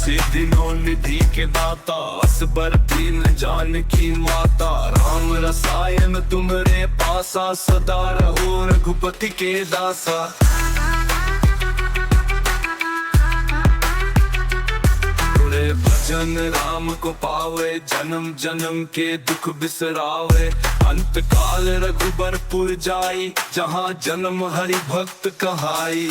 दिनों निधि के दाता, असबर दीन जान की माता। राम रसायन तुम्हारे पासा, सदा रहो रघुपति के दासा। तुरे भजन राम को पावे, जन्म जन्म के दुख बिसरावे। अंत काल रघुबरपुर जाई, जहाँ जन्म हरि भक्त कहाई।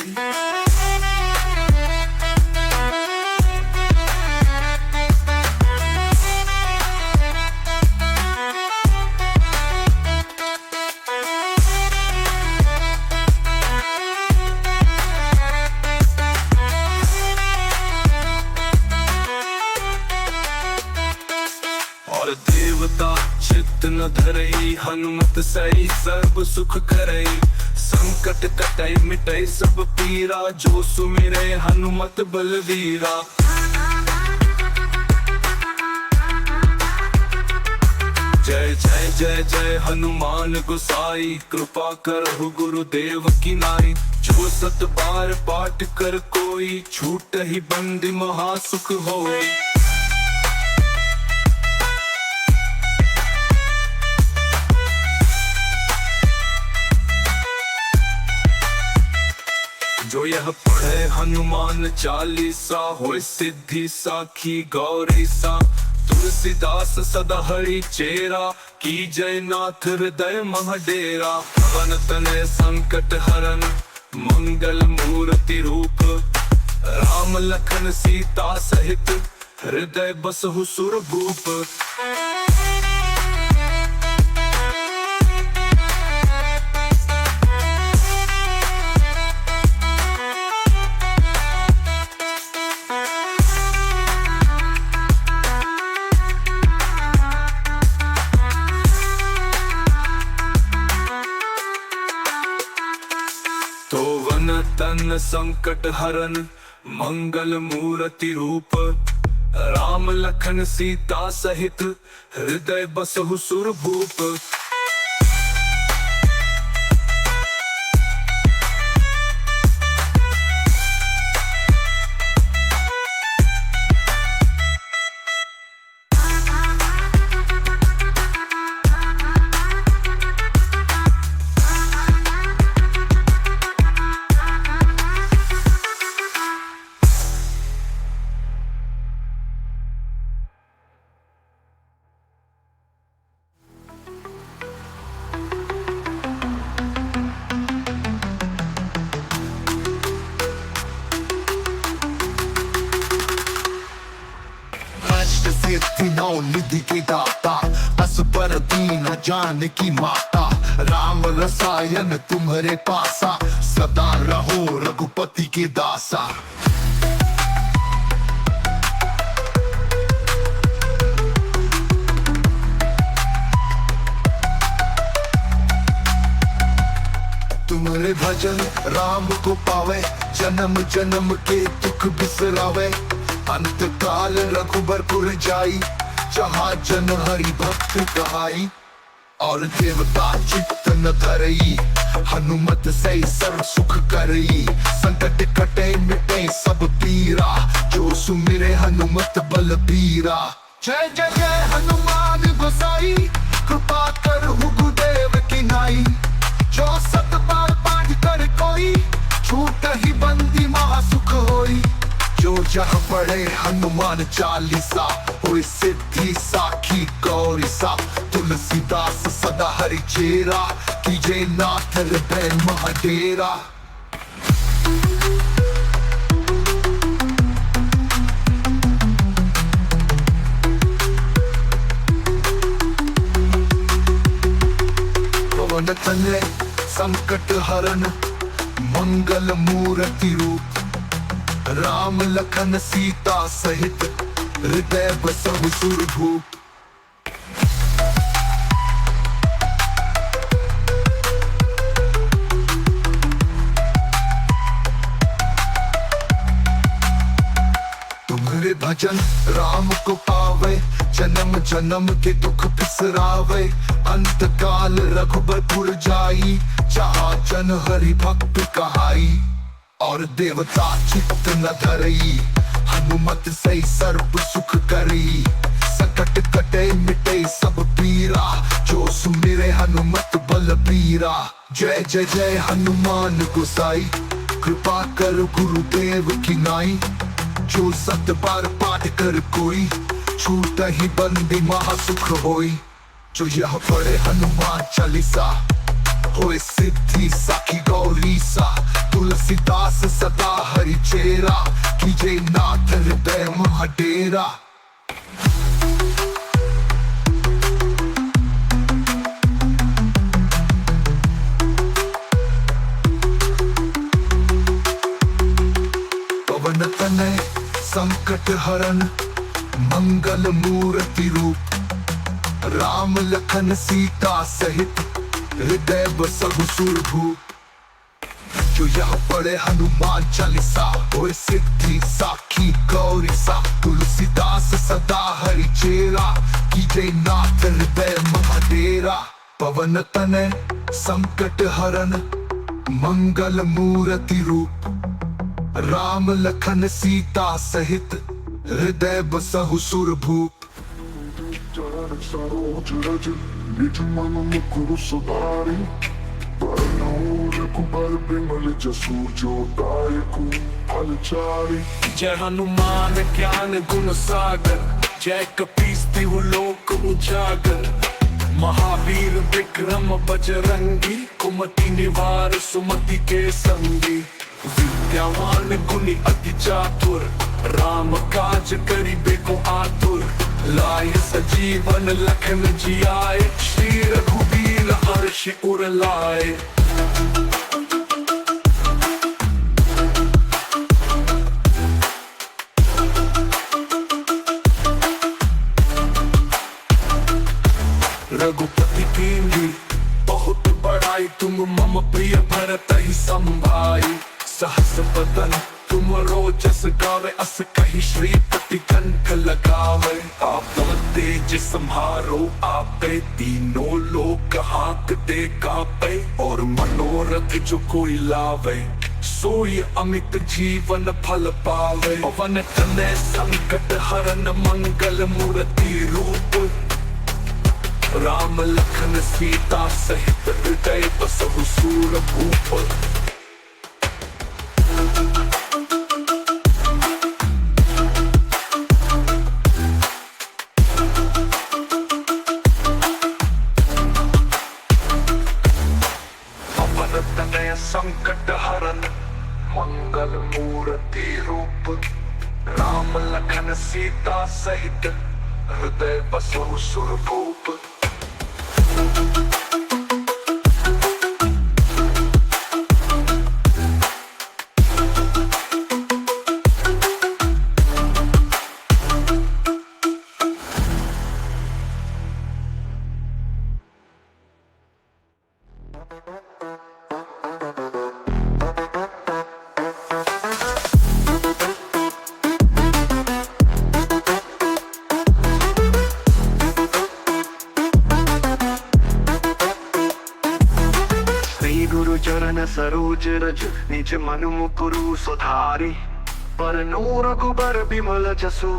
और देवता चित्त न धरई, हनुमत सही सर्व सुख करई। संकट कटई मिटई सब पीरा, जो सुमिरे हनुमत बलवीरा। जय जय जय जय हनुमान गोसाई, कृपा करहु गुरुदेव की नाई। जो सत बार पाठ कर कोई, छूट ही बंदी महासुख होई। जो यह पढ़े हनुमान चालीसा, होय सिद्धि साखी गौरी सा। तुलसीदास सदा हरि चेरा, की जय नाथ हृदय मह डेरा। पवन तनय संकट हरन, मंगल मूर्ति रूप। राम लखन सीता सहित, हृदय बसहु सुरभूप। तो वन तन संकट हरन, मंगल मूर्ति रूप। राम लखन सीता सहित, हृदय बसहु सुरभूप। सिद्धियों निधि के दाता, असबर दीन जान की माता। राम रसायन तुम्हारे पासा, सदा रहो रघुपति के दासा। तुम्हारे भजन राम को पावे, जन्म जन्म के दुख बिसरावे। अंत काल रघुबरपुर जाई, जहाँ जन हरि भक्त कहाई। और देवता चित्त न धरई, हनुमत से सर्व सुख करई। संकट कटे मिटे सब पीरा, जो सुमिरे हनुमत बलबीरा। जय जय जय हनुमान गोसाई, कृपा करहु गुरुदेव की नाई। जो सत बार पाठ कर कोई, छूट ही बंदी महासुख होई। जो जहाँ पढ़े हनुमान चालीसा, होय सिद्धि साखी गौरी सा। तुलसीदास सदा हरि चेरा, की जय नाथ हृदय मह डेरा। पवन तनय संकट हरन, मंगल मूर्ति रूप। राम लखन सीता सहित, हृदय बसहु सुरभूप। तुम्हारे भजन राम को पावे, जन्म जन्म के दुख बिसरावे। अंत काल रघुबरपुर जाई, जहाँ जन हरि भक्त कहाई। और देवता चित्त न धरई, हनुमत सही सर्व सुख करी, संकट कटे मिटे सब पीरा, जो सुमिरे हनुमत बलबीरा। जय जय जय हनुमान गोसाई, कृपा कर गुरुदेव की नाई, जो 7 बार पाठ कर कोई, छूट ही बंदी महासुख होई। जो यह पढ़े हनुमान चालीसा, होए सिद्धि साखी गौरी सा, तुलसीदास सदा हरि चेरा, कीजे नाथ हृदय महाडेरा। पवन तनय संकट हरन, मंगल मूर्ति रूप, राम लखन सीता सहित, हृदय बसहु सुरभूप। जो यह पढ़े हनुमान चालीसा, होए सिद्धि साखी गौरी सा, तुलसीदास सदा हरि चेरा, कीजे नाथ हृदय महाडेरा। पवन तनय संकट हरन, मंगल मूर्ति रूप, राम लखन सीता सहित, हृदय बसहु सुरभूप। चरण सरोज रज निज मन मुकुर सुधारि, बरनउँ रघुबर बिमल जसु जो दायकु फलचारि। जय हनुमान ज्ञान गुण सागर, जय कपीस तिहु लोक उजागर, महावीर विक्रम बजरंगी, कुमति निवार सुमति के संगी। विद्यावान गुणी अति चातुर, राम काज करिबे को आतुर, लाय सजीवन लखन जियाए, श्री रघुबीर हर्ष उर लाए। रघुपति कीन्ही बहुत बड़ाई, तुम मम प्रिय भरत ही संभाई। सहस बदन तुम रोजस गावे, अस कही श्रीपति कंठ लगावे। आप तेज सम्हारो आपे, तीनों लोक हांकते कापे, और मनोरथ जो कोई लावे, सोई अमित जीवन फल पावे। पवन तनय संकट हरन, मंगल मूर्ति रूप, राम लखन सीता सहित, हृदय बसहु सुरभूप। तनय संकट हरन, मंगल मूर्ति रूप, राम लखन सीता सहित, हृदय बसहु सुरभूप। गुरु चरण सरोज रज निज मन मुकुर सुधारि, बरनउँ रघुबर बिमल जसु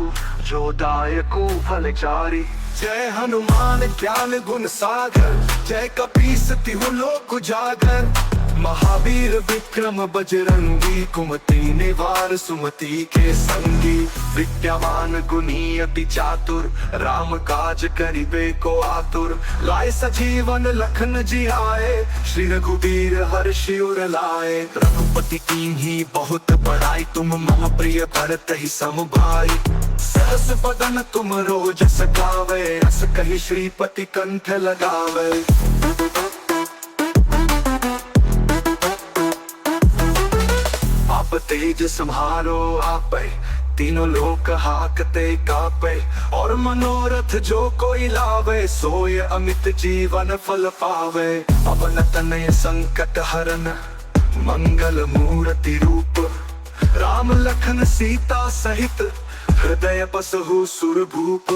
जो दायकु फलचारि। जय हनुमान ज्ञान गुण सागर, जय कपीस तिहु लोक उजागर, महावीर विक्रम बजरंगी, कुमति निवार सुमति के संगी। विद्यावान गुणी अति चातुर, राम काज करिबे को आतुर, लाए सजीवन लखन जियाए, श्री रघुबीर हर्ष उर लाए। रघुपति कीन्ही बहुत बड़ाई, तुम मम प्रिय भरत ही समभाई। सहस बदन तुम रोजस गावे, अस कही श्रीपति कंठ लगावे। आप तेज सम्हारो आपे, तीनों लोक हांकते कापे, और मनोरथ जो कोई लावे, सोय अमित जीवन फल पावे। पवन तनय संकट हरन, मंगल मूर्ति रूप, राम लखन सीता सहित, हृदय बसहु सुरभूप।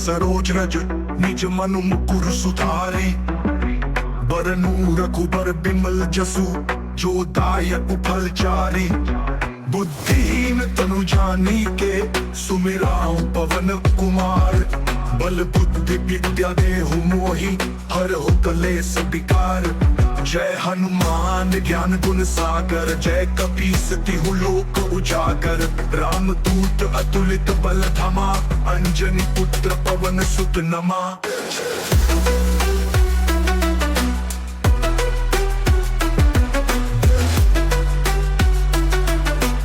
सरोज रज निज मनु मुकुर सुधारे बरनु रघुबर बिमल जसु जो दायक फलचारी बुद्धिहीन तनु जानी के सुमिराओ पवन कुमार बल बुद्धि विद्या देहु मोहि हर हो कलेस विकार जय हनुमान ज्ञान गुण सागर जय कपीस तिहु लोक उजागर राम दूत अतुलित बल धमा अंजनी पुत्र पवन सुत नमा।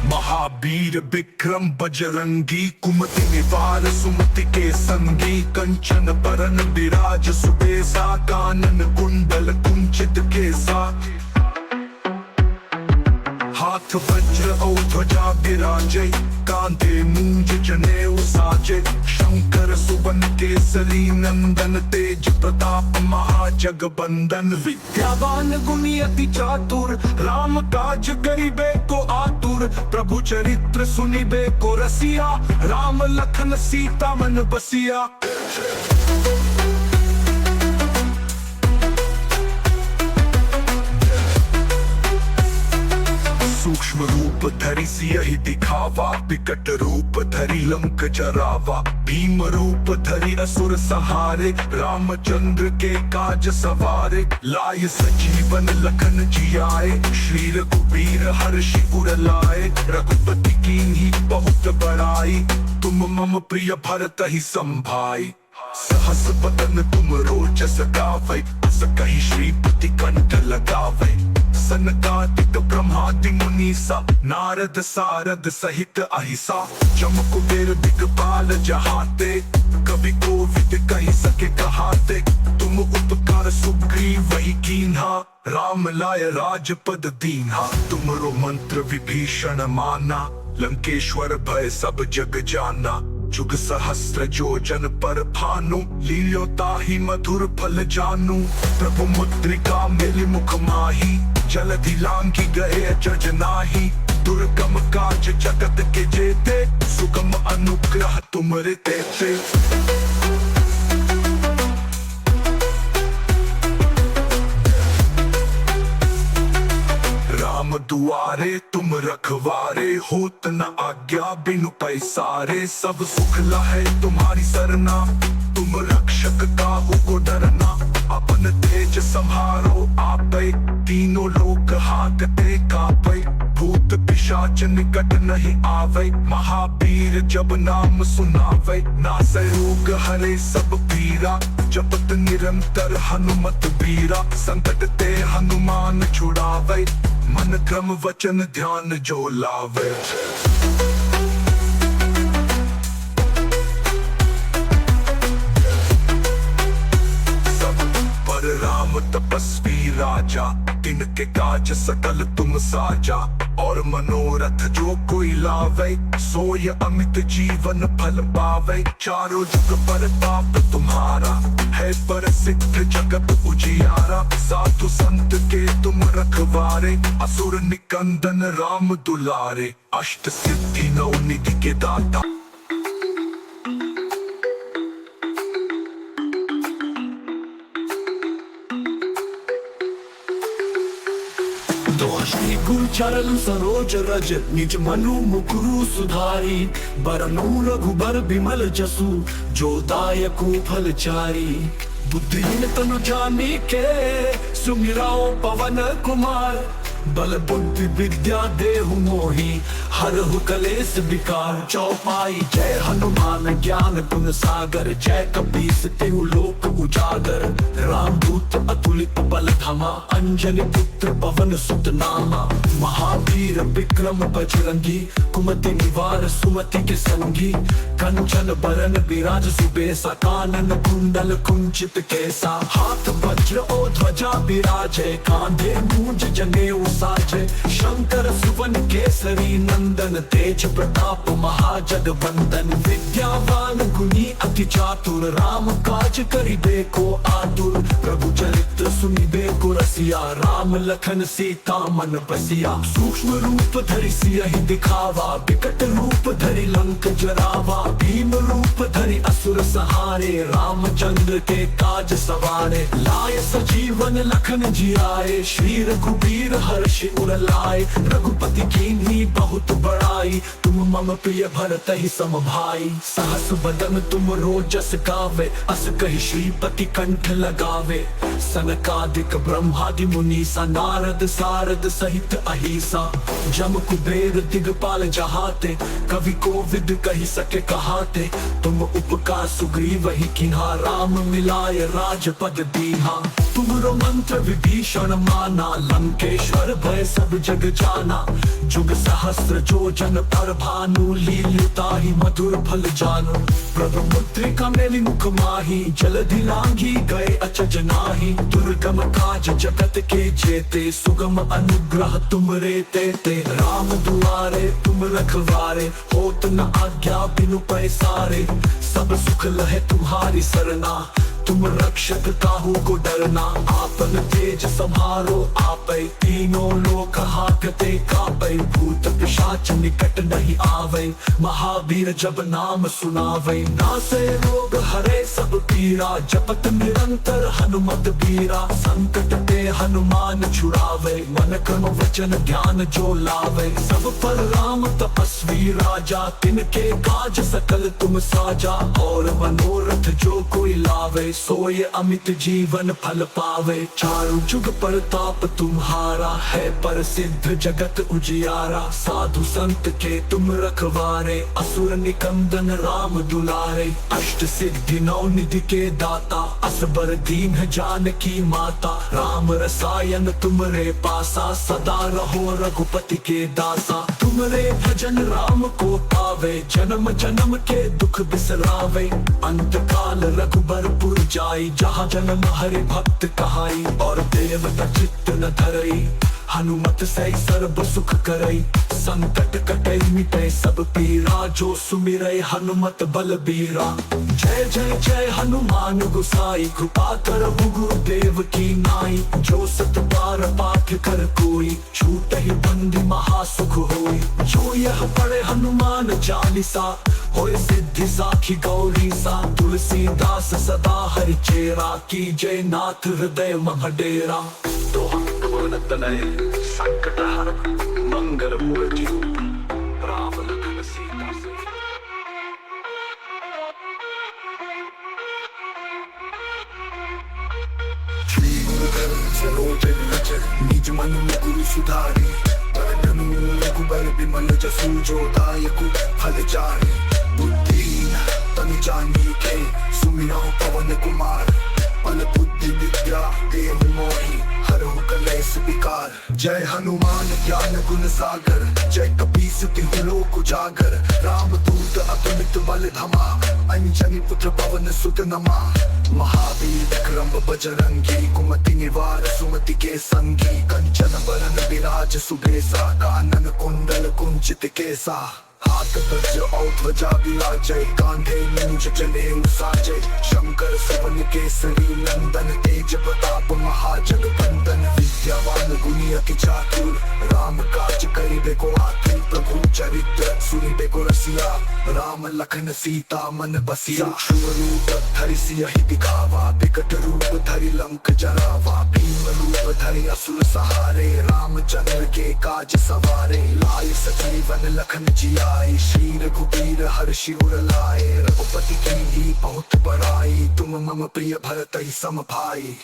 महावीर विक्रम बजरंगी कुमति निवार सुमति के संगी कंचन बरन विराज सुबेसा कानन कुंडल कुंचित केसा हाथ वज्र और ध्वजा विराजे कांधे मूंज जनेऊ साजे शंकर सुवन केसरी नंदन तेज प्रताप महाजगबंदन विद्यावान गुणी अति चातुर राम काज करिबे को आतुर प्रभु चरित्र सुनिबे को रसिया राम लखन सीता मन बसिया। सूक्ष्म रूप धरि सियहि दिखावा विकट रूप धरि लंक जरावा भीम रूप धरि असुर सहारे रामचंद्र के काज सवारे लाय सजीवन लखन जियाए श्री रघुबीर हर्षि उर लाए रघुपति कीन्ही बहुत बड़ाई तुम मम प्रिय भरत ही संभाई सहस बदन तुम रोचस गावै अस कहि श्रीपति कंठ लगावै सनकादिक ब्रह्मादि मुनीसा नारद सारद सहित अहिसा जम कुबेर दिगपाल जहाते कवि कोविद कहि सके कहाते तुम उपकार सुग्रीव वही कीन्हा राम लाय राजपद दीन्हा तुमरो मंत्र विभीषण माना लंकेश्वर भय सब जग जाना जुग सहस्त्र जोजन पर भानु लील्यो ताहि मधुर फल जानू प्रभु मुद्रिका मिलि मुख माही जलधि लांघि गए अचरज नाही दुर्गम काज जगत के जेते सुगम अनुग्रह तुमरे तेते। राम दुआरे तुम रखवारे होत न आज्ञा बिनु पैसारे सब सुख लहै तुम्हारी सरना तुम रक्षक काहू को डरना अपन तेज संहारो आपै तीनों लोक हाकते कापै भूत पिशाच निकट नहीं आवे महावीर जब नाम सुनावे नासै रोग हरे सब पीरा जपत निरंतर हनुमत बीरा संकट ते हनुमान छुड़ावे मन क्रम वचन ध्यान जो लावे। राम तपस्वी राजा तिनके काज सकल तुम साजा और मनोरथ जो कोई लावे सोय अमित जीवन फल पावे चारों जुग पर ताप तुम्हारा है प्रसिद्ध जगत उजियारा साधु संत के तुम रखवारे असुर निकंदन राम दुलारे अष्ट सिद्धि नौ निधि के दाता। गुरु चरण सरोज रज निज मनु मुकुरु सुधारी बरनु रघुबर बिमल जसु जो दायकु फलचारी बुद्धिहीन तनु जानी के सुमिराओ पवन कुमार बल बुद्धि विद्या देहु मोहि हरहु कलेस विकार चौपाई जय हनुमान ज्ञान गुण सागर जय कपीस तिहु लोक उजागर राम दूत अतुलित बल धमा अंजनी पुत्र पवन सुत नामा महावीर विक्रम बजरंगी कुमति निवार सुमति के संगी कंचन बरन विराज सुबेसा कानन कुंडल कुंचित केसा हाथ वज्र और ध्वजा विराजे कांधे मूंज जनेऊ साजे शंकर सुवन केसरी नंदन तेज प्रताप महाजगबंदन विद्यावान गुणी अति चातुर राम काज करिबे को आतुर प्रभु चरित्र सुनिबे को रस बसिया, राम लखन सीता मन बसिया। सूक्ष्म रूप धरि सियहि दिखावा, विकट रूप धरि लंक जरावा। भीम रूप धरि असुर सहारे, रामचंद्र के काज सवारे। लाए सजीवन लखन जियाए, श्री रघुबीर हर्षि उर लाए। रघुपति कीन्ही बहुत बड़ाई, तुम मम प्रिय भरतहि सम भाई। सहस बदन तुम रोजस गावे, अस कहि श्रीपति कंठ लगावे। सनकादिक ब्रह्मादि मुनीसा, नारद सारद सहित अहिसा। जम कुबेर दिगपाल जहाते, कवि कोविद कहि सके कहाते। तुम उपकार सुग्रीव ही किन्हा, राम मिलाय राजपद दीन्हा। तुमरो मंत्र विभीषण माना, लंकेश्वर भय सब जग जाना। जुग सहस्त्र जो जन पर भानु, लील्युताहि मधुर फल जानू। प्रभु मुद्रिका मेलि मुख माही, जलधि लांघी गए अचज नाही। दुर्गम काज जगत के जेते, सुगम अनुग्रह तुमरे तेते। राम दुआरे तुम रखवारे, होत न आज्ञा बिनु पैसारे। सब सुख लहे तुम्हारी सरना, तुम रक्षक काहू को डरना। आपन तेज समारो आपै, तीनों लोक हाकते कापै। भूत पिशाच निकट नहीं आवे, महावीर जब नाम सुनावे। नासे रोग हरे सब पीरा, जपत निरंतर हनुमत बीरा। संकट ते हनुमान छुड़ावे, मन क्रम वचन ज्ञान जो लावे। सब पर राम तपस्वी राजा, तिनके काज सकल तुम साजा। और मनोरथ जो कोई लावे, सोए अमित जीवन फल पावे। चारों जुग प्रताप तुम्हारा, है पर सिद्ध जगत उजियारा। साधु संत के तुम रखवारे, असुर निकंदन राम दुलारे। अष्ट सिद्धि नौ निधि के दाता, असबर दीन जानकी माता। राम रसायन तुमरे पासा, सदा रहो रघुपति के दासा। तुमरे भजन राम को पावे, जन्म जन्म के दुख बिसरावे। अंत काल रघुबरपुर जाई, जहाँ जन्म हरि भक्त कहाई। और देवता चित्त न धरई, हनुमत से सर्व सुख करई। संकट कटे मिटे सब पीरा, जो सुमिरै हनुमत बलबीरा। जय जय जय हनुमान गोसाई, कृपा करहु गुरुदेव की नाई। जो सत बार पाठ कर कोई, छूटहि बंदी महासुख होई। जो यह पढ़े हनुमान चालीसा, होय सिद्धि साखी गौरी सा। तुलसीदास सदा हरि चेरा, की जय नाथ हृदय मह डेरा। तो तनय संकट हर मंगल मूर्ति, राम लखन सीता से। निज मन मुकुर सुधारी, रघुबर बिमल जसु जो दायकु फल चारि। बुद्धिहीन तनु जानिके, सुमिरौ पवन कुमार। पल बुद्धि विद्या देहु मोहि, हरहु कलेस विकार। जय हनुमान ज्ञान गुण सागर, जय कपीस तिहु लोक उजागर। राम दूत अतुलित बल धमा, अंजनी पुत्र पवन सुत नमा। महावीर विक्रम बजरंगी, कुमति निवार सुमति के संगी। कंचन बरन विराज सुबेसा, कानन कुंडल कुंचित केसा। हाथ वज्र और ध्वजा विराजय, कांधे मूंज जनेऊ साजय। शंकर सुवन केसरी नंदन, तेज प्रताप महाजगवंदन। विद्यावान गुणी अति चातुर, राम काज करिबे को आतुर। प्रभु चरित्र सुनिबे को रसिया, राम लखन सीता मन बसिया। सूक्ष्म रूप धरि सियहि दिखावा, विकट रूप धरि लंक जरावा। भीम रूप धरि असुर सहारे, रामचंद्र के काज सवारे। लाए सजीवन लखन जियाए, श्री रघुबीर हर्षि उर लाए। रघुपति कीन्ही बहुत बड़ाई, तुम मम प्रिय भरतहि सम भाई।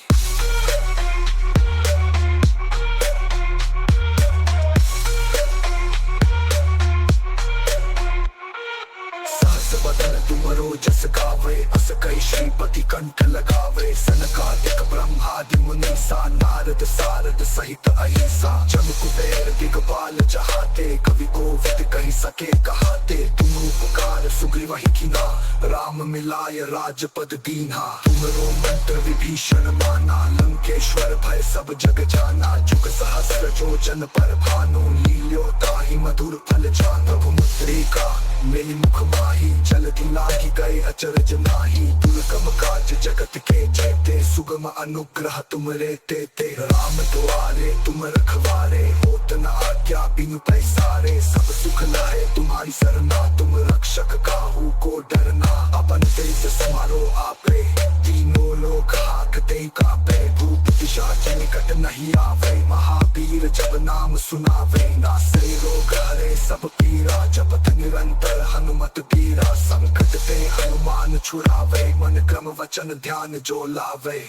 बदन तुमरो जस गावे, अस कई श्रीपति कंठ लगावे। सनकादिक ब्रह्मादि मुनीसा, नारद सारद सहित अहिसा। जम कुबेर दिगपाल जहाते, कवि कोविद कहि सके कहाते। तुम उपकार सुग्रीव ही किन्हा, राम मिलाय राजपद दीन्हा। तुमरो मंत्र विभीषण माना, लंकेश्वर भय सब जग जाना। जुग सहस्त्र जो जन पर भानु, लील्योताहि मधुर फल जानू। मुद्रिका मेलि मुख माही, जलधि लांघी गए अचरज नाही। दुर्गम काज जगत के जेते, सुगम अनुग्रह तुमरे ते कहते राम द्वारे तुम रखवारे, होत न आज्ञा बिनु पैसारे। सब सुख लहे तुम्हारी सरना, तुम रक्षक काहू को डरना। अपन तेज समारो आपे, तीनों लोग हाकते कापे। भूत पिशाच निकट नहीं आवे, महावीर जब नाम सुनावे। नासे रोग हरे सब पीरा, जपत निरंतर हनुमत पीरा। संकट ते हनुमान छुड़ावे, मन क्रम वचन ध्यान जो लावे।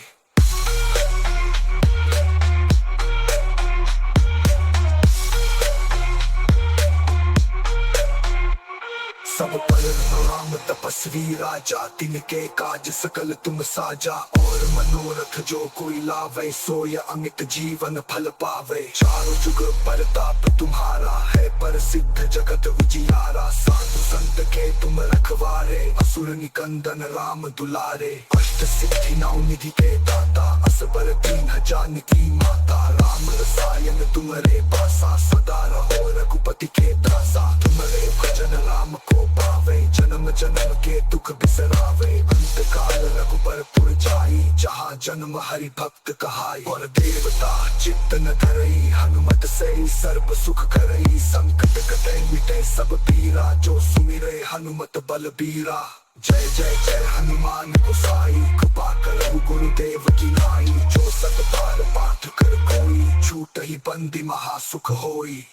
सब पर राम तपस्वी राजा, तिनके काज सकल तुम साजा। और मनोरथ जो कोई लावे, सोय अमित जीवन फल पावे। चारों जुग परताप तुम्हारा है, पर सिद्ध जगत उजियारा। साधु संत के तुम रखवारे, असुर निकंदन राम दुलारे। अष्ट सिद्धि नौ निधि के दाता, असबर तीन जानकी माता। राम रसायन तुमरे पासा, सदा रहो रघुपति के दासा। तुमरे भजन राम को पावे, जन्म जन्म के दुख बिसरावे। अंत काल रघुबर पुर जाई, जहाँ जन्म हरि भक्त कहाई। और देवता चित्त न धरई, हनुमत से सर्व सुख करई। संकट कटे मिटे सब पीरा, जो सुमिरे हनुमत बलबीरा। जय जय जय हनुमान गोसाई, कृपा करहु गुरुदेव की नाई। जो सत बार पाठ कर कोई, छूट ही बंदी महा सुख होई।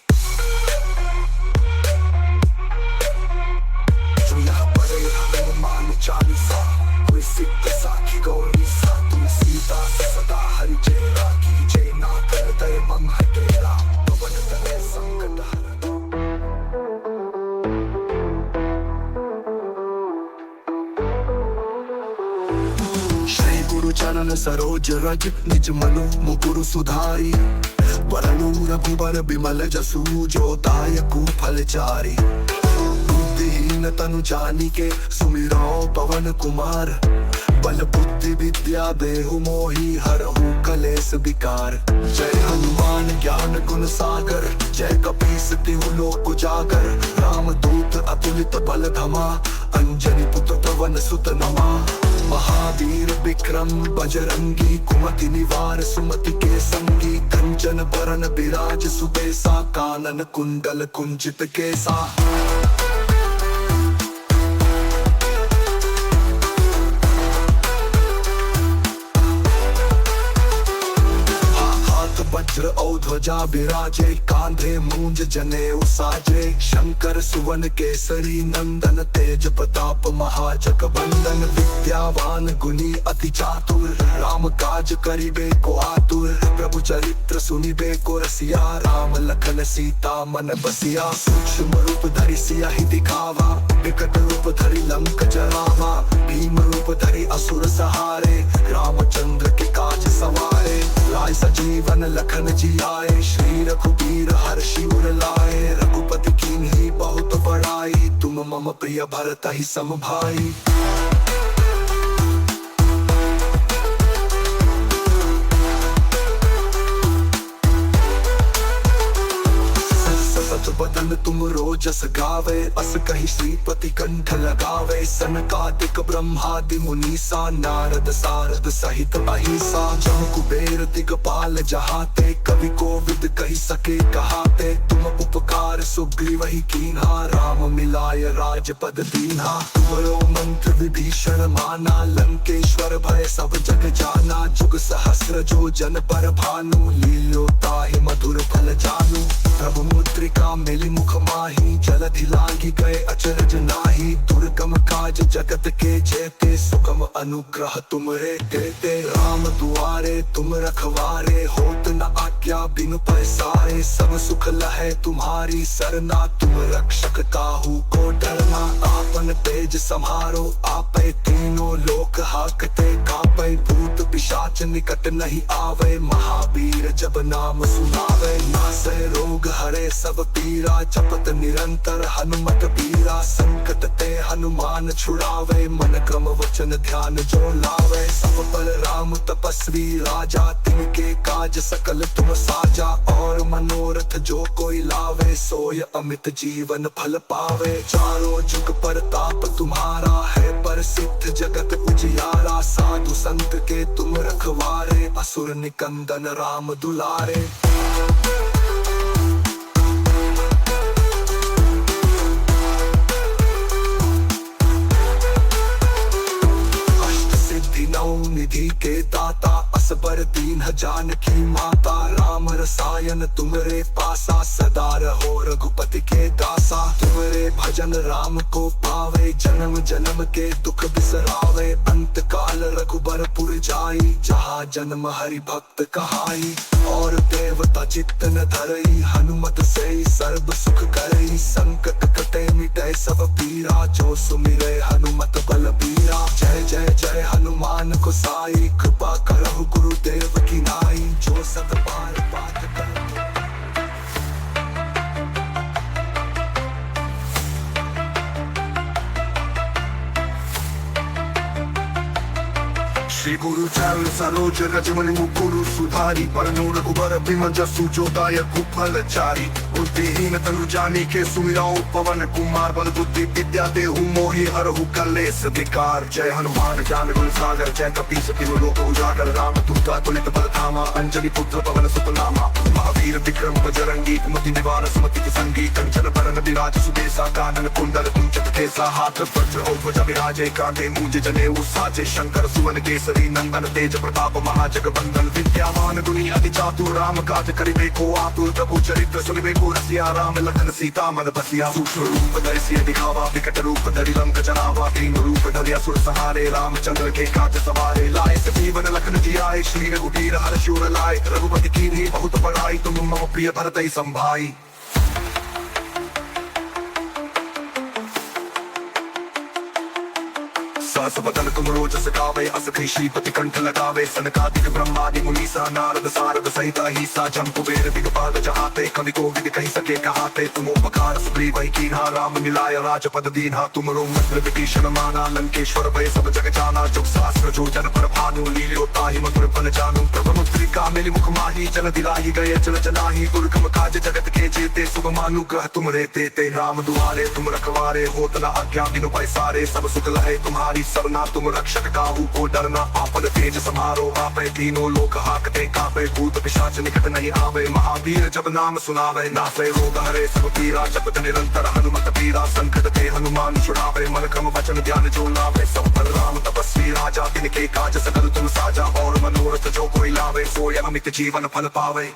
जो यह पढ़े हनुमान चालीसा, कोई सिद्ध साखी गौरी सा। तुलसीदास सदा हरि जय राखी, जय नाथ हृदय मम है तेरा। पवन तनय संकट हरना। श्री गुरु चरण सरोज रज, निज मनु मुकुरु सुधारी। वरनु रघुबर बिमल जसु, जो दायकु फल चारी। बुद्धिहीन तनु जानिके, सुमिरो पवन कुमार। बल बुद्धि विद्या देहु मोहि, हरहु कलेस विकार। जय हनुमान ज्ञान गुण सागर, जय कपीस तिहु लोक उजागर। राम दूत अतुलित बल धमा, अंजनी पुत्र पवन सुत नमा। महावीर विक्रम बजरंगी, कुमति निवार सुमति के संगी। कंचन बरन बिराज सुबेसा, कानन कुंडल कुंजित केसा। वज्र और ध्वजा विराजे, कांधे मूंज जनेऊ साजे। शंकर सुवन केसरी नंदन, तेज प्रताप महाजगवंदन। विद्यावान गुणी अति चातुर, राम काज करिबे को आतुर। प्रभु चरित्र सुनिबे को रसिया, राम लखन सीता मन बसिया। सूक्ष्म रूप धरि सियाहि दिखावा, विकट रूप धरि लंक जरावा। भीम रूप धरि असुर सहारे, रामचंद्र के काज सवारे। लाए सजीवन लखन जियाए, श्री रघुबीर हर्षि उर लाए। रघुपति कीन्ही बहुत बड़ाई, तुम मम प्रिय भरत ही सम भाई। बदन तुम रोजस गावे, अस कही श्रीपति कंठ लगावे। सनकादिक ब्रह्मादि मुनीसा, नारद सारद सहित अहिसा। जम कुबेर दिगपाल जहाते, कवि कोविद कही सके कहाते। तुम उपकार सुग्रीव ही कीन्हा, राम मिलाय राजपद दीन्हा। तुमरो मंत्र विभीषण माना, लंकेश्वर भय सब जग जाना। जुग सहस्र जो जन पर भानु, लील्यो ताहि मधुर फल जानू। प्रभु मुद्रिका मिली मुख माही, जलधि लांघि गए अचरज नाही। दुर्गम काज जगत के जेते, सुगम अनुग्रह तुमरे देते। राम दुआरे तुम रखवारे, होत न आज्ञा बिनु पैसारे। सब सुख लहे तुम्हारी सरना, तुम रक्षक काहू को डरना। आपन तेज सम्हारो आपे, तीनों लोक हाकते कापे। भूत पिशाच निकट नहीं आवे, महावीर जब नाम सुनावे, नासे रोग हरे सब पीरा, जपत निरंतर हनुमत पीरा, संकट ते हनुमान छुड़ावे, मन क्रम वचन ध्यान जो लावे, सब पर राम तपस्वी राजा, तिनके काज सकल तुम साजा, और मनोरथ जो कोई लावे, सोय अमित जीवन फल पावे, चारों जुग परताप तुम्हारा है, प्रसिद्ध जगत उजियारा, साधु संत के तुम रखवारे, असुर निकंदन राम दुलारे। अष्ट सिद्धि नौ निधि के दाता, असबर दीन जानकी माता, राम रसायन तुमरे पासा, सदा रहो रघुपति के दासा, तुमरे भजन राम को पावे, जन्म जन्म के दुख बिसरावे, अंत काल रघुबरपुर जाई, जहाँ जन्म हरि भक्त कहाई, और देवता चित्त न धरई, हनुमत से सर्व सुख करई, संकट कटे मिटे सब पीरा, जो सुमिरे हनुमत बलबीरा, जय जय जय हनुमान गोसाई, कृपा करहु गुरुदेव की नाई, जो सत बार पाठ कर। श्री गुरु चरण सरोज रज मनि मुकुरु सुधारी, बरनु रघुबर बिमल जसु जो दायक फल चारी, बुद्धिहीन तनु जानिके सुमिरौ पवन कुमार, बल बुद्धि विद्या देहु मोहि हरहु कलेश विकार, जय हनुमान ज्ञान गुण सागर, जय कपीस तिरु लोक उजागर, राम दूत अतुलित बल धामा, अंजलि पुत्र पवन सुत नामा, महावीर विक्रम बजरंगी, कुमति निवार सुमति के संगी, कंचन बरन विराज सुबेसा, कानन कुंडल कुंचित केसा, हाथ वज्र और ध्वजा विराजे, कांधे मूंज जनेऊ साजे, शंकर सुवन केसरी नंदन, तेज प्रताप महाजगबंदन, विद्यावान गुणी अति चातुर, राम काज करिबे को आतुर, प्रभु चरित्र सुनिबे को रसिया, राम लखन सीता मन बसिया, सूक्ष्म रूप धरि सिय दिखावा, विकट रूप धरि लंक जनावा, तीन रूप धरि असुर सहारे, रामचंद्र के काज सवारे, लाए संजीवन लखन जियाए, श्री रघुबीर हर्ष उर लाए, रघुपति कीन्ही बहुत बड़ाई, तुम मम प्रिय भरतहि संभाई। सहस बदन तुम रोजस गावे, अस कहि श्रीपति कंठ लगावे, सनकादिक ब्रह्मादि मुनीसा, नारद सारद सहित अहिसा, जम कुबेर दिगपाल जहाते, कवि कोविद कहि सके कहाते, तुम उपकार सुग्रीव कीन्हा, राम मिलाय राजपद दीन्हा, तुमरो मंत्र विभीषण माना, लंकेश्वर भय सब जग जाना, जुग सहस्र जो जन पर भानु, लील्यो ताहि मधुर फल जानू, प्रभु मुद्रिका मिलि मुख माही, जन दिलाहि गए चल जनाहि, दुर्गम काज जगत के जेते, शुभ मानुग्रह तुम रे तेते, राम दुआरे तुम रखवारे, होत न आज्ञा बिनु पैसारे, सब सुख लहे तुम्हारी सरना, तुम रक्षक काहू को डरना, आपन तेज समारो आपे, तीनों लोक हाकते कापे, भूत पिशाच निकट नहीं आवे, महावीर जब नाम सुनावे, नासे रोग हरे सब पीरा, जपत निरंतर हनुमत पीरा, संकट ते हनुमान छुड़ावे, मन क्रम वचन ध्यान जो लावे, सब पर राम तपस्वी राजा, तिनके काज सकल तुम साजा, और मनोरथ जो कोई लावे, सोय अमित जीवन फल पावे।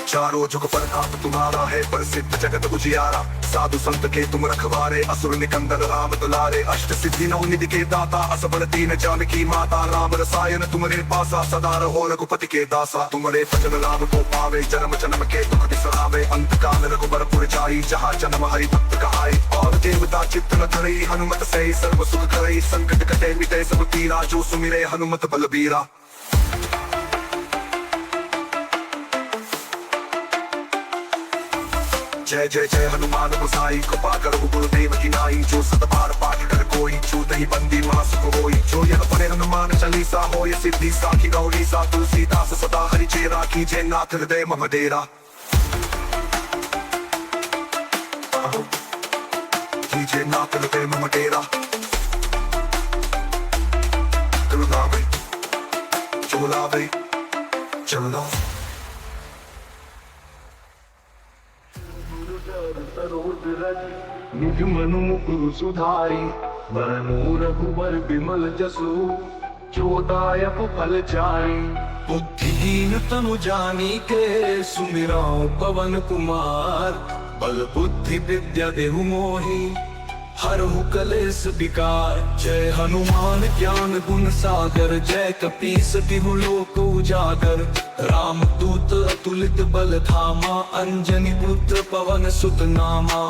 चारों जुग परताप तुम्हारा है, प्रसिद्ध जगत उजियारा, साधु संत के तुम रखवारे, असुर निकंदन राम दुलारे, अष्ट सिद्धि नौ निधि के दाता, असबर दीन जानकी माता, राम रसायन तुमरे पासा, सदा रहो रघुपति के दासा, तुमरे भजन राम को पावे, जन्म जन्म के दुख बिसरावे, अंत काल रघुबरपुर जाई, जहाँ जन्म हरि भक्त कहाई, और देवता चित्त न धरई, हनुमत से सर्व सुख करई, संकट कटे मिटे सब पीरा, जो सुमिरे हनुमत बलबीरा। जय जय जय हनुमान गोसाई, कृपा करहु गुरुदेव की नाई, जो सत बार पाठ कर कोई, छूत ही बंदी महासुख होई, जो यह पढ़े हनुमान चालीसा, होय सिद्धि साखी गौरी सा, तुलसीदास सदा हरि चेरा, कीजय नाथ हृदय मम डेरा, कीजय नाथ हृदय मम डेरा, जो लावे चलो। निज मनु मुकुरु सुधारी, बरनु रघुबर बिमल जसु, जो दायक फल चारि, बुद्धिहीन तनु जानिके, सुमिरौ पवन कुमार, बल बुद्धि विद्या देहु मोहि, हरहु कलेश विकार, जय हनुमान ज्ञान गुण सागर, जय कपीस तिहु लोक उजागर, राम दूत अतुलित बल धामा, अंजनी पुत्र पवन सुत नामा।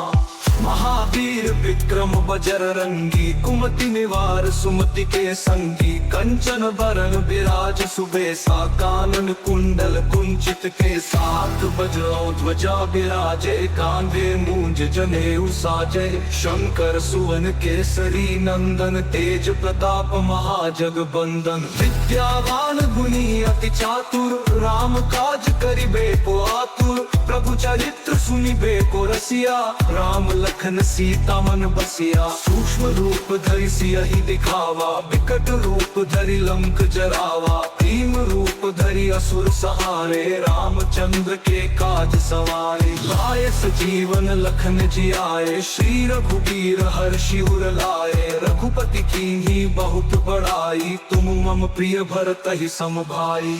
महावीर विक्रम बजरंगी, कुमति निवार सुमति के संगी। कंचन बरन विराज सुबेसा, कानन कुंडल कुंचित के साथ। वज्रो ध्वजा विराजे, कांधे मूंज जनेऊ साजे। शंकर सुवन केसरी नंदन, तेज प्रताप महाजगबंदन। विद्यावान गुणी अति चातुर, राम काज करिबे को आतुर। प्रभु चरित्र सुनिबे को रसिया, राम लखन सीता मन बसिया। सूक्ष्म रूप धरि सियहि दिखावा, विकट रूप धरि लंक जरावा। भीम रूप धरि असुर सहारे, रामचंद्र के काज सवारे। लाए सजीवन लखन जियाए, श्री रघुबीर हर्षि उर लाए। रघुपति कीन्ही बहुत बड़ाई, तुम मम प्रिय भरतहि सम भाई।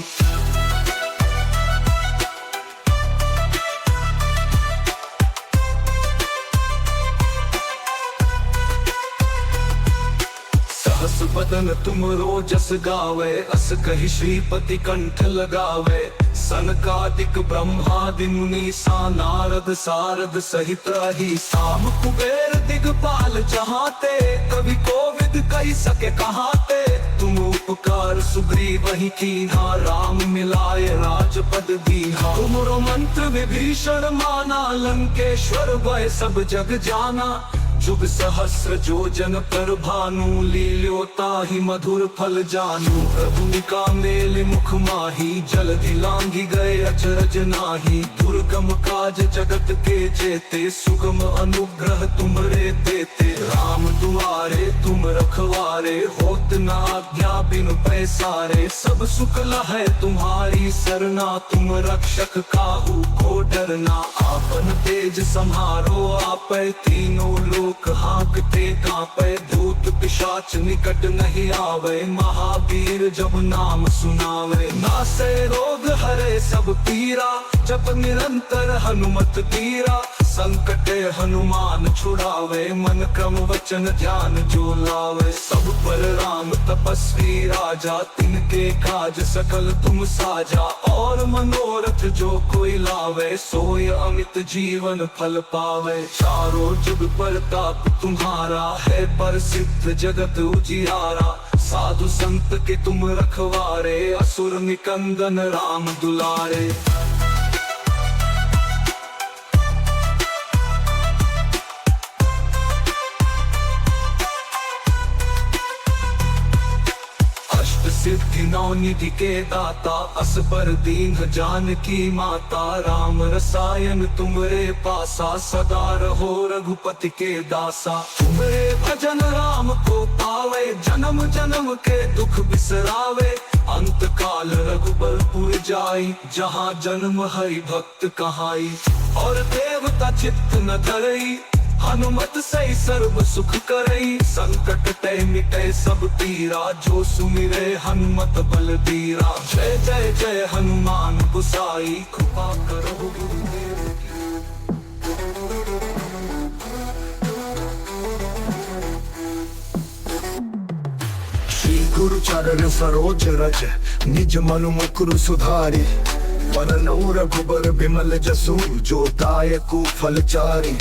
सहस बदन तुमरो जस गावे, अस कहि श्रीपति कंठ लगावे। सनकादिक ब्रह्मादि मुनि सा, नारद सारद सहित अहिसा। कुबेर दिगपाल जहाते, कवि कोविद कहि सके कहाते। तुम उपकार सुग्रीव ही कीन्हा, राम मिलाए राजपद दीन्हा। तुमरो मंत्र विभीषण माना, लंकेश्वर भय सब जग जाना। जुग सहस्र जो जन पर भानु, लील्योता ही मधुर फल जानू। प्रभुनिका मेल मुख माही, जलधि लांघि गए अचरज नाही। दुर्गम काज जगत के जेते, सुगम अनुग्रह तुमरे देते। राम दुआरे तुम रखवारे, होत न आज्ञा बिनु पैसारे। सब सुख लहै तुम्हारी सरना, तुम रक्षक काहू को डरना। आपन तेज सम्हारो आपै, तीनों लोक हाँकते कांपे। भूत पिशाच निकट नहीं आवे, महावीर जब नाम सुनावे। नासे रोग हरे सब पीरा, जप निरंतर हनुमत तीरा। संकटे हनुमान छुड़ावे, मन क्रम वचन ध्यान जो लावे। सब पर राम तपस्वी राजा, तिनके काज सकल तुम साजा। और मनोरथ जो कोई लावे, सोय अमित जीवन फल पावे। चारों जुग प्रताप तुम्हारा है, प्रसिद्ध जगत उजियारा। साधु संत के तुम रखवारे, असुर निकंदन राम दुलारे। सिद्धि नौ निधि के दाता, असबर दीन जानकी माता। राम रसायन तुमरे पासा, सदा रहो रघुपति के दासा। तुमरे भजन राम को पावे, जन्म जन्म के दुख बिसरावे। अंत काल रघुबरपुर जाई, जहाँ जन्म हरि भक्त कहाई। और देवता चित्त न धरई, हनुमत सही सर्व सुख करई। संकट ते मिटे सब पीरा, जो सुमिरे हनुमत बल दीरा। जय जय जय हनुमान गोसाई, कृपा करो गुरुदेव की। श्री गुरु चरण सरोज रज, निज मनु मुकुर सुधारी। वरनौ रघुबर बिमल जसु, जो दायकु फल चारी।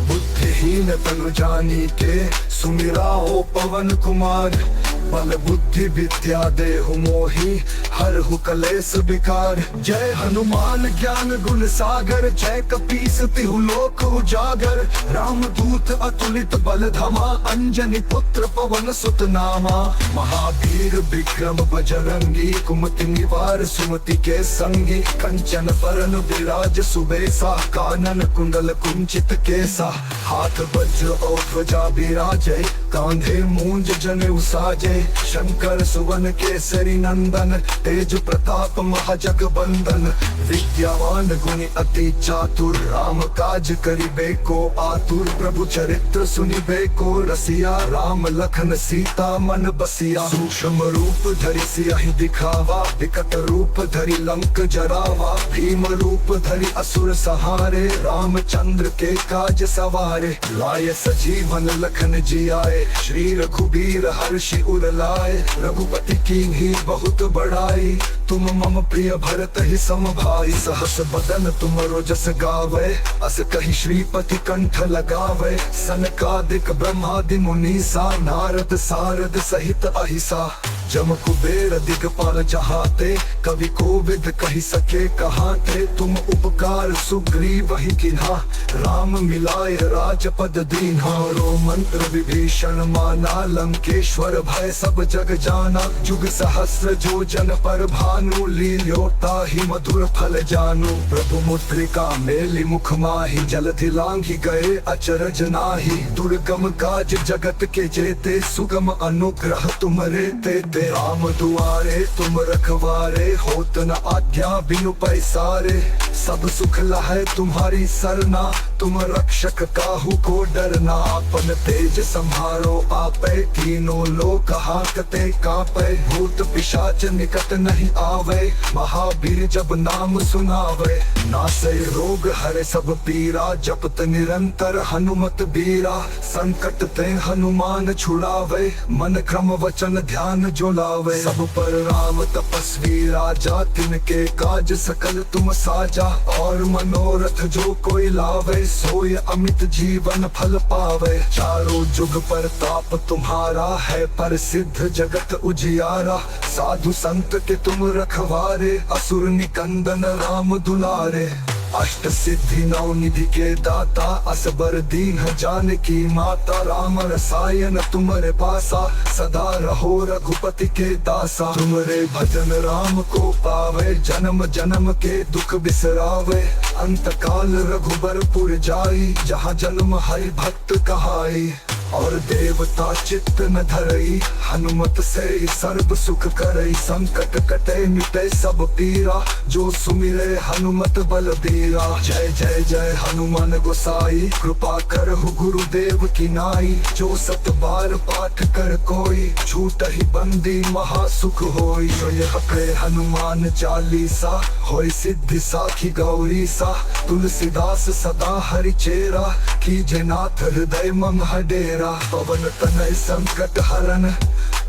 बुद्धिहीन तनु जानी के, सुमिरा हो पवन कुमार। बल बुद्धि विद्या देहु मोहि, हरहु कलेस विकार। जय हनुमान ज्ञान गुण सागर, जय कपीस तिहु लोक उजागर। राम दूत अतुलित बल धामा, अंजनी पुत्र पवन सुत नामा। महावीर विक्रम बजरंगी, कुमति निवार सुमति के संगी। कंचन बरन विराज सुबेसा, कानन कुंडल कुंचित केसा। हाथ वज्र और ध्वजा विराजे, कांधे मूंज जनेऊ साजे। शंकर सुवन केसरी नंदन, तेज प्रताप महाजगबंदन। विद्यावान गुणी अति चातुर, राम काज करिबे को आतुर। प्रभु चरित्र सुनिबे को रसिया, राम लखन सीता मन बसिया। सूक्ष्म रूप धरि सियहि दिखावा, विकट रूप धरि लंक जरावा। भीम रूप धरि असुर सहारे, रामचंद्र के काज सवारे। लाए सजीवन लखन जियाए, श्री रघुबीर हर्षि उर लाए। रघुपति कीन्ही बहुत बड़ाई, तुम मम प्रिय भरत ही सम भाई। सहस बदन तुम रोजस गावे, अस कही श्रीपति कंठ लगावे। सनकादिक ब्रह्मादि मुनीसा, नारद सारद सहित अहिसा। जम कुबेर दिगपाल जहाते, कवि कोविद कही सके कहाते। तुम उपकार सुग्रीव ही किन्हा, राम मिलाए राजपद दीन्हा। रो मंत्र विभीषण माना, लंकेश्वर भय सब जग जाना। जुग सहस्र जो जन पर भानु, लील्योता ही मधुर फल जानू। प्रभु मुद्रिका मेली मुख माही, जलधि लांघि गए अचरज नाही। दुर्गम काज जगत के जेते, सुगम अनुग्रह तुमरे तेते। राम दुआरे तुम रखवारे, होत न आज्ञा बिनु पैसारे। सब सुख लहै तुम्हारी सरना, तुम रक्षक काहू को डरना। अपन तेज संहारो आपे, तीनों लोक हाकते कापे। भूत पिशाच निकट नहीं आवे, महावीर जब नाम सुनावे। नासे रोग हरे सब पीरा, जपत निरंतर हनुमत बीरा। संकट ते हनुमान छुड़ावे, मन क्रम वचन ध्यान जो लावे। सब पर राम तपस्वी राजा, तिनके काज सकल तुम साजा। और मनोरथ जो कोई लावे, सोय अमित जीवन फल पावे। चारों जुग पर ताप तुम्हारा है, प्रसिद्ध जगत उजियारा। साधु संत के तुम रखवारे, असुर निकंदन राम दुलारे। अष्ट सिद्धि नौ निधि के दाता, असबर दीन जानकी माता। राम रसायन तुम्हारे पासा, सदा रहो रघुपति के दासा। तुमरे भजन राम को पावे, जन्म जन्म के दुख बिसरावे। अंत काल रघुबरपुर जाई, जहाँ जन्म हरि भक्त कहाई। और देवता चित्त न धरई, हनुमत से सर्व सुख करई। संकट कटे मिटे सब पीरा, जो सुमिरे हनुमत बलबीरा। जय जय जय हनुमान गोसाई, कृपा करहु गुरुदेव की नाई। जो सत बार पाठ कर कोई, छूट ही बंदी महासुख होई। जो यह कहे हनुमान चालीसा, होय सिद्धि साखी गौरी सा। तुलसीदास सदा हरि चेरा, कीजे नाथ हृदय मम हडेरा। पवन तनय संकट हरन,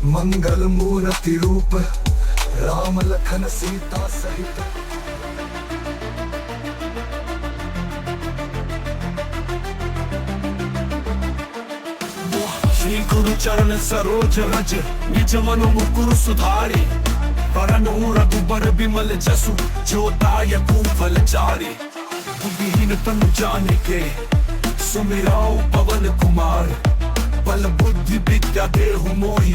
मंगल मूर्ति रूप। राम लखन सीता सहित। श्री गुरु चरण सरोज रज, निज मनो मुकुर सुधारी। बरनउँ रघुबर बिमल जसु, जो दायकु फल चारि। बुद्धिहीन तनु जानिके, सुमिराओ पवन कुमार। बल बुद्धि विद्या देहु मोहि,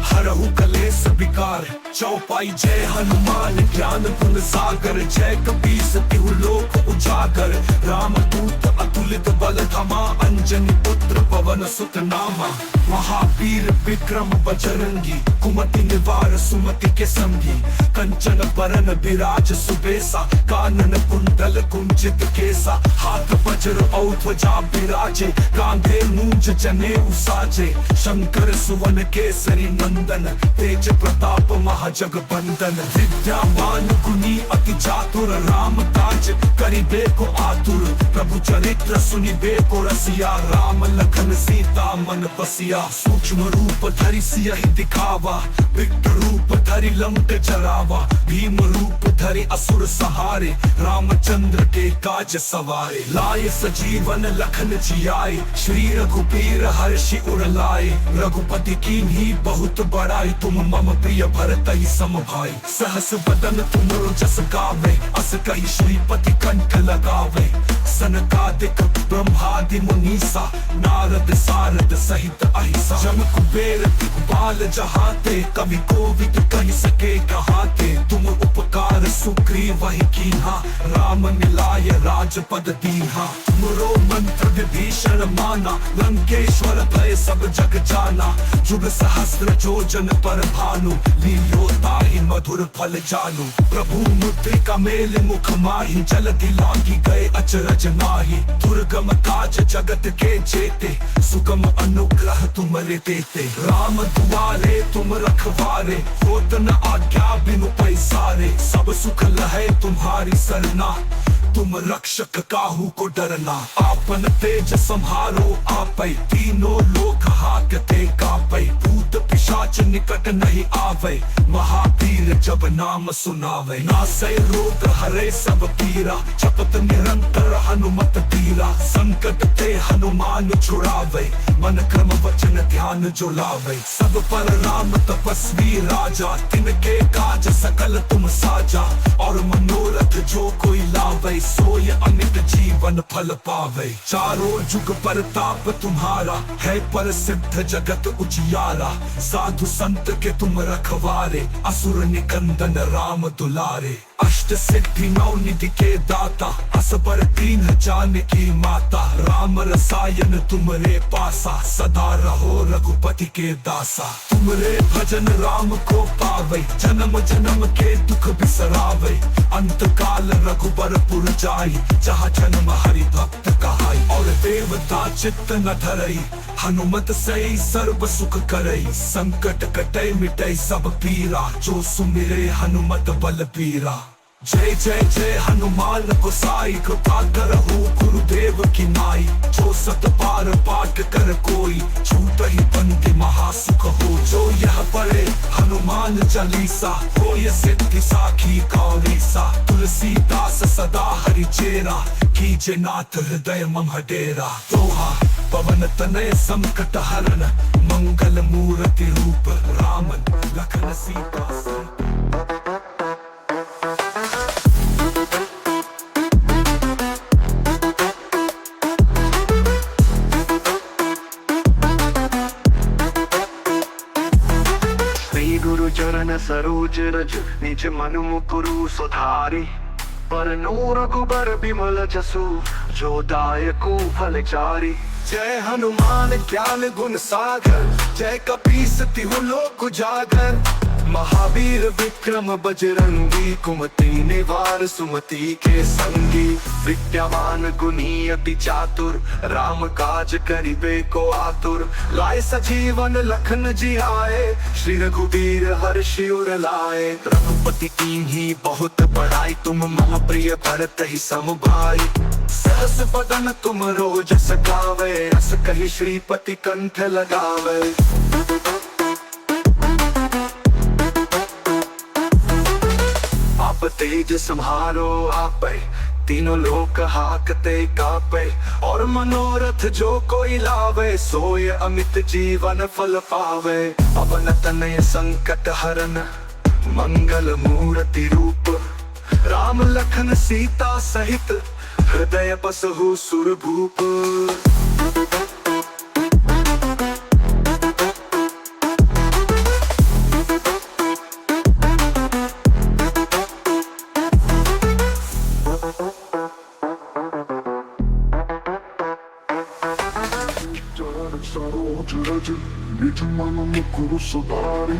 हरहु कलेस विकार। चौपाई जय हनुमान ज्ञान गुण सागर। जय कपीस तिहु लोक उजागर। राम दूत अतुलित बल धामा, अंजनी पुत्र पवन सुत नामा। महावीर विक्रम बजरंगी, कुमति निवार सुमति के संगी। कंचन बरन विराज सुबेसा, कानन कुंडल कुंचित केसा। हाथ वज्र और ध्वजा विराजे, कांधे मूंज जनेऊ साजे। शंकर सुवन केसरी नंदन, तेज प्रताप महाजगबंदन। विद्यावान गुणी अति चातुर, राम काज करिबे को आतुर। प्रभु चरित्र सुनिबे को रसिया, राम लखन सीता मन बसिया। सूक्ष्म रूप धरि सियहि दिखावा, विकट रूप धरि लंक जरावा। भीम रूप धरि असुर सहारे, रामचंद्र के काज सवारे। लाए सजीवन लखन जियाए, श्री रघुबीर हर्षि उर लाए। रघुपति कीन्ही बहुत बड़ाई, तुम मम प्रिय भरत ही सम भाई। सहस बदन तुम रोजस गावे, अस कही श्रीपति कंठ लगावे। सनकादिक ब्रह्मादि मुनीसा, नारद सारद सहित अहिसा। जम कुबेर दिगपाल जहाते, कवि कोविद कही सके कहाते। तुम उपकार सुग्रीव ही कीन्हा, राम मिलाय राजपद दीन्हा। तुमरो मंत्र विभीषण माना, लंकेश्वर भय सब जग जाना। जुग सहस्र जो जन पर भानु, लील्योता ही मधुर फल जानू। प्रभु मुद्रिका मेल मुख माही, जलधि लांघि गए अचरज नाही। दुर्गम काज जगत के जेते, सुगम अनुग्रह तुमरे देते। राम दुआरे तुम रखवारे, होत न आज्ञा बिनु पैसारे। सब सुख लहै तुम्हारी सरना, तुम रक्षक काहू को डरना। आप अपन तेज संहारो आपै, तीनों लोक हाकते कापै, भूत पिशाच निकट नहीं आवे, महावीर जब नाम सुनावे, नासै रोग हरे सब पीरा, जपत निरंतर हनुमत तीरा, संकट ते हनुमान छुड़ावे, मन क्रम वचन ध्यान जो लावे, सब पर राम तपस्वी राजा, तिनके काज सकल तुम साजा, और मनोरथ जो कोई लावे, सोय अमित जीवन फल पावे, चारों जुग परताप तुम्हारा, है प्रसिद्ध जगत उजियारा, साधु संत के तुम रखवारे, असुर निकंदन राम दुलारे, अष्ट सिद्धि नौ निधि के दाता, असबर दीन जानकी माता, राम रसायन तुमरे पासा, सदा रहो रघुपति के दासा, तुमरे भजन राम को पावे, जन्म जन्म के दुख बिसरावे, अंत काल रघुबरपुर जाई, जहाँ जन्म हरि भक्त कहाई, और देवता चित्त न धरई, हनुमत सई सर्व सुख करई, संकट कटै मिटै सब पीरा, जो सुमिरे हनुमत बल पीरा, जय जय जय हनुमान गोसाई, कृपा करहु गुरुदेव की नाई, जो सत बार पाठ कर कोई, छूट ही बंदी महासुख हो, जो यह पढ़े हनुमान चालीसा, हो यह सिद्धि साखी गौरीसा, तुलसीदास सदा हरि चेरा, कीजे नाथ हृदय मम डेरा, दोहा पवन तनय संकट हरण, मंगल मूर्ति रूप रामन, लखन सीता सहित। गुरु चरण सरोज रज, निज मन मुकुरु सुधारी, बरनउँ रघुबर बिमल जसु, जो दायकु फल चारि, जय हनुमान ज्ञान गुण सागर, जय कपीस तिहु लोक उजागर, महावीर विक्रम बजरंगी, कुमति निवार सुमति के संगी, विद्यावान गुणी अति चातुर, राम काज करिबे को आतुर, लाए सजीवन लखन जी आए, श्री रघुवीर हर्षि उर लाए, रघुपति कीन्ही बहुत बड़ाई, तुम मम प्रिय भरत ही सम भाई, सहस बदन तुम रोजस गावे, अस कहि श्रीपति कंठ लगावे, आप तेज संहारो आपै, तीनों लोक हाकते कापै, और मनोरथ जो कोई लावे, सोय अमित जीवन फल पावे, पवन तनय संकट हरन, मंगल मूर्ति रूप, राम लखन सीता सहित, हृदय बसहु सुरभूप। सरोज रज, निज मन मुकुरु सुधारी,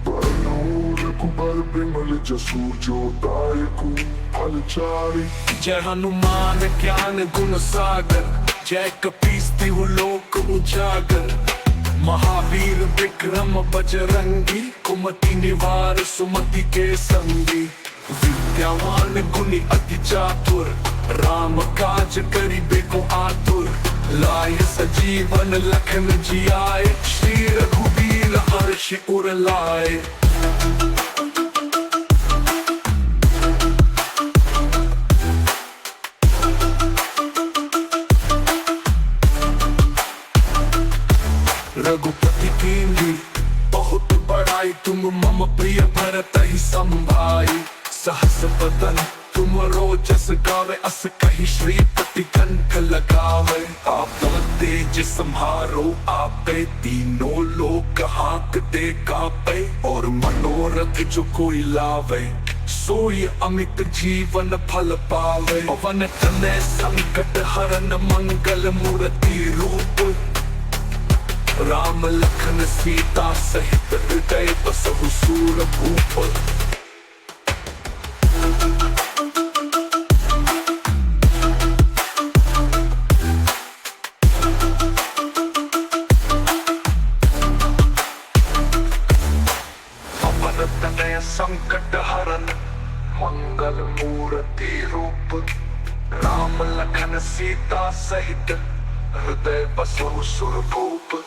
बरनउँ रघुबर बिमल जसु, जो दायकु फल चारि, जय हनुमान ज्ञान गुण सागर, जय कपीस तिहु लोक उजागर, महावीर विक्रम बजरंगी, कुमति निवार सुमति के संगी, विद्यावान गुणी अति चातुर, राम काज करिबे को आतुर, लाए सजीवन लखन जी आए, श्री रघुवीर हर्षि उर लाए, रघुपति कीन्ही बहुत बड़ाई, तुम मम प्रिय भरत ही संभाई, सहस बदन तुम रोजस गावे, अस कहि श्रीपति कंठ लगावे, आप तेज संहारो आपे, तीनों लोक हाकते कापे, और मनोरथ जो कोई लावे, सोई अमित जीवन फल पावे, पवन तनय संकट हरन, मंगल मूर्ति रूप, राम लखन सीता सहित, हृदय बसहु सूरभूप। तनय संकट हरन, मंगल मूर्ति रूप, राम लखन सीता सहित हृदय बसहु सुरभूप।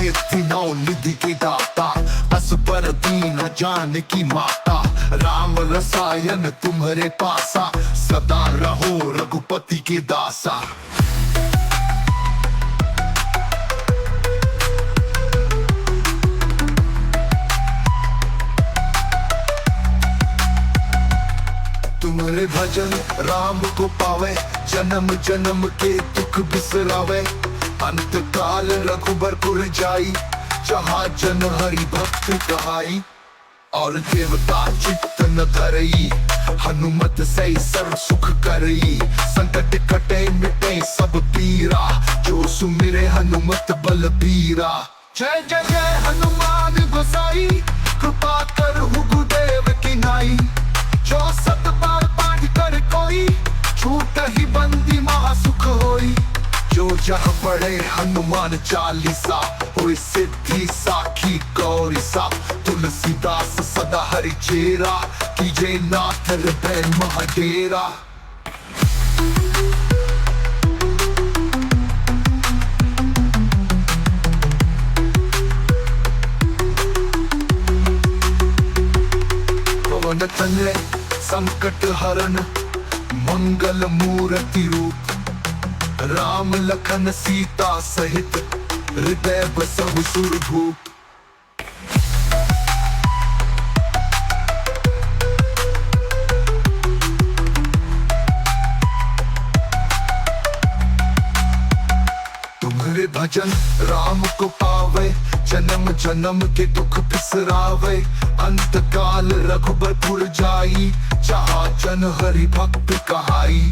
सिद्धि नौ निधि के दाता, असबर दीन जानकी माता, राम रसायन तुम्हारे पासा, सदा रहो रघुपति के दासा। तुम्हारे भजन राम को पावे, जन्म जन्म के दुख बिसरावे, अंत काल रघुबर पुर जाई, जहाँ जन हरि भक्त कहाई। और देवता चित्त न धरई, हनुमत से सर्व सुख करई, संकट कटे मिटे सब पीरा, जो सुमिरे हनुमत बलबीरा। जय जय जय हनुमान गोसाई, कृपा कर गुरुदेव की नाई, जो सत बार पाठ कर कोई, छूट ही बंदी महासुख होई। जो जहाँ पढ़े हनुमान चालीसा, होए सिद्धि साखी गौरीसा, तुलसीदास सदा हरि चेरा, कीजे नाथ हृदय महाडेरा। पवन तनय संकट हरण, मंगल मूर्ति रूप, राम लखन सीता सहित हृदय बसहु सुरभूप। तुम्हारे भजन राम को पावे, जन्म जन्म के दुख बिसरावे, अंत काल रघुबर पुर जाई, जहाँ जन हरि भक्त कहाई।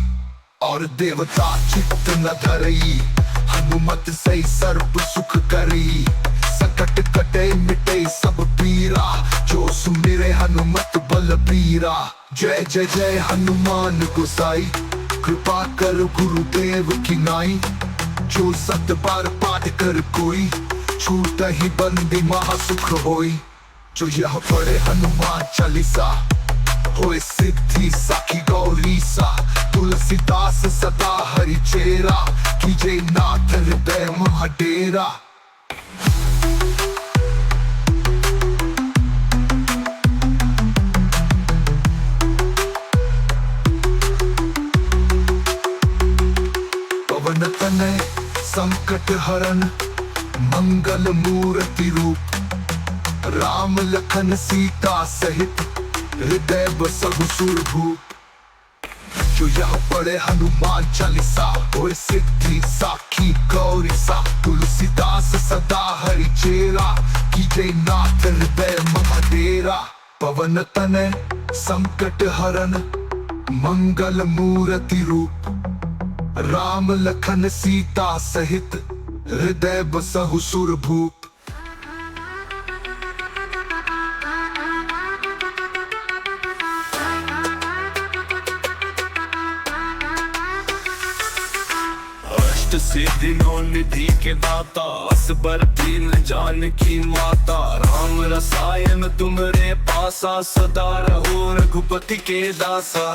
और देवता चित्त न धरई, हनुमत से सर्व सुख करी, संकट कटे मिटे सब पीरा, जो सुमिरे हनुमत बलबीरा। जय जय जय हनुमान गोसाई, कृपा कर गुरुदेव की नाई, जो सत बार पाठ कर कोई, छूट ही बंदी महासुख होई। जो यह पढ़े हनुमान चालीसा, होए सिद्धि साखी गौरीसा, तुलसीदास सदा हरि चेरा, कीजे नाथ हृदय महाडेरा। पवन तनय संकट हरण, मंगल मूर्ति रूप, राम लखन सीता सहित हृदय बसहु सुरभूप। जो यह पढ़े हनुमान चालीसा, होए सिद्धि साखी गौरीसा, तुलसीदास सदा हरि चेरा, कीजे नाथ हृदय महाडेरा। पवन तनय संकट हरण, मंगल मूर्ति रूप, राम लखन सीता सहित हृदय बसहु सुरभूप। सिद्धि नौ निधि के दाता, असबर दीन जानकी माता, राम रसायन तुम्हारे पासा, सदा रहो रघुपति के दासा।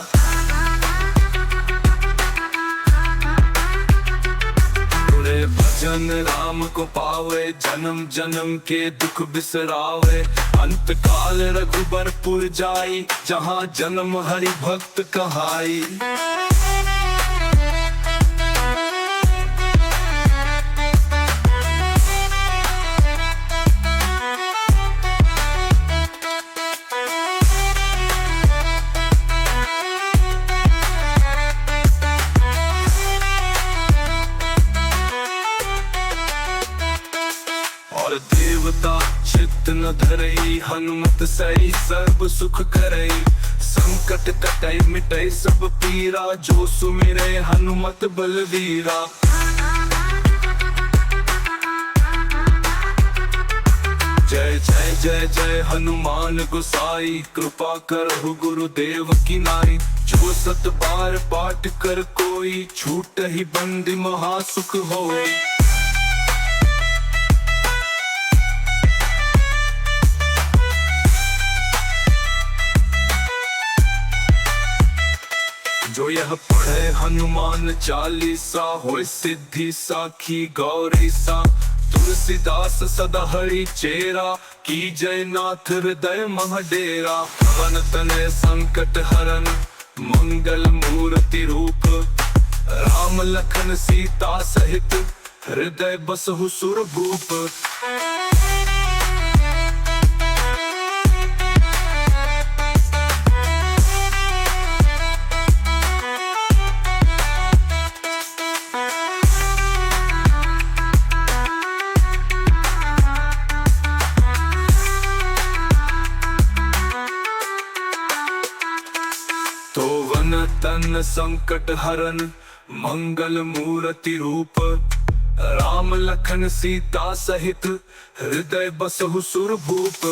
तुरे भजन राम को पावे, जन्म जन्म के दुख बिसरावे, अंत काल रघुबर पुर जाई, जहाँ जन्म हरि भक्त कहाई। देवता चित्त न धरई, हनुमत सही सर्व सुख करई, संकट कटई मिटई सब पीरा, जो सुमिरे हनुमत बलवीरा। जय जय जय जय हनुमान गोसाई, कृपा करहु गुरुदेव की नाई। जो 7 बार पाठ कर कोई, छूट ही बंदी महासुख होई। जो यह पढ़े हनुमान चालीसा, होय सिद्धि साखी गौरी सा। तुलसीदास सदा हरि चेरा, की जय नाथ हृदय मह डेरा। पवन तनय संकट हरन, मंगल मूर्ति रूप। राम लखन सीता सहित, हृदय बसहु सुरभूप। तो वन तन संकट हरन, मंगल मूर्ति रूप। राम लखन सीता सहित, हृदय बसहु सुरभूप।